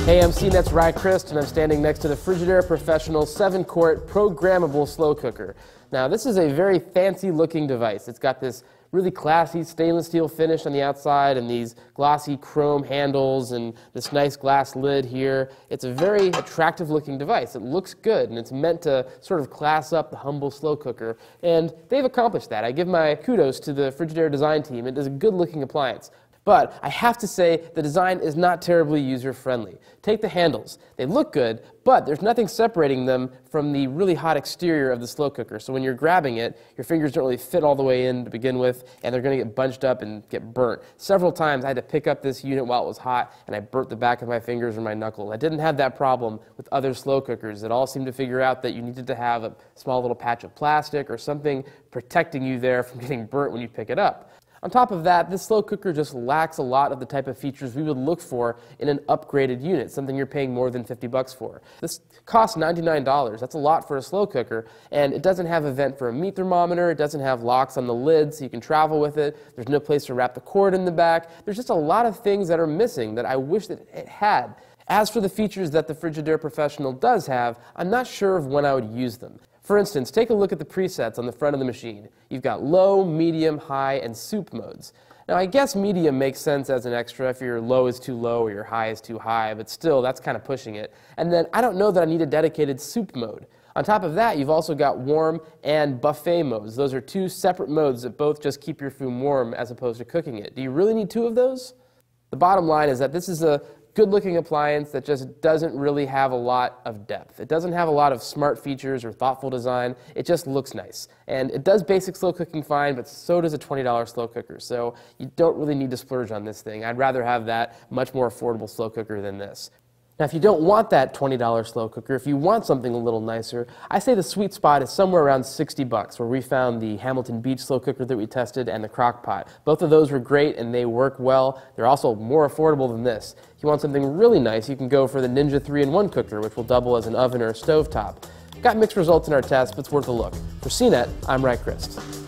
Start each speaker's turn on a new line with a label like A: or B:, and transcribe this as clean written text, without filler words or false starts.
A: Hey, I'm CNET's Rye Christ, and I'm standing next to the Frigidaire Professional 7-quart programmable slow cooker. Now, this is a very fancy-looking device. It's got this really classy stainless steel finish on the outside and these glossy chrome handles and this nice glass lid here. It's a very attractive-looking device. It looks good, and it's meant to sort of class up the humble slow cooker, and they've accomplished that. I give my kudos to the Frigidaire design team. It is a good-looking appliance. But I have to say the design is not terribly user-friendly. Take the handles. They look good, but there's nothing separating them from the really hot exterior of the slow cooker. So when you're grabbing it, your fingers don't really fit all the way in to begin with, and they're going to get bunched up and get burnt. Several times I had to pick up this unit while it was hot, and I burnt the back of my fingers or my knuckle. I didn't have that problem with other slow cookers that all seemed to figure out that you needed to have a small little patch of plastic or something protecting you there from getting burnt when you pick it up. On top of that, this slow cooker just lacks a lot of the type of features we would look for in an upgraded unit, something you're paying more than 50 bucks for. This costs $99. That's a lot for a slow cooker, and it doesn't have a vent for a meat thermometer. It doesn't have locks on the lid so you can travel with it. There's no place to wrap the cord in the back. There's just a lot of things that are missing that I wish that it had. As for the features that the Frigidaire Professional does have, I'm not sure of when I would use them. For instance, take a look at the presets on the front of the machine. You've got low, medium, high, and soup modes. Now, I guess medium makes sense as an extra if your low is too low or your high is too high, but still, that's kind of pushing it. And then I don't know that I need a dedicated soup mode. On top of that, you've also got warm and buffet modes. Those are two separate modes that both just keep your food warm as opposed to cooking it. Do you really need two of those? The bottom line is that this is a good-looking appliance that just doesn't really have a lot of depth. It doesn't have a lot of smart features or thoughtful design. It just looks nice. And it does basic slow cooking fine, but so does a $20 slow cooker. So you don't really need to splurge on this thing. I'd rather have that much more affordable slow cooker than this. Now, if you don't want that $20 slow cooker, if you want something a little nicer, I say the sweet spot is somewhere around 60 bucks, where we found the Hamilton Beach slow cooker that we tested and the crock pot. Both of those were great and they work well. They're also more affordable than this. If you want something really nice, you can go for the Ninja 3-in-1 cooker, which will double as an oven or a stovetop. Got mixed results in our test, but it's worth a look. For CNET, I'm Rye Christ.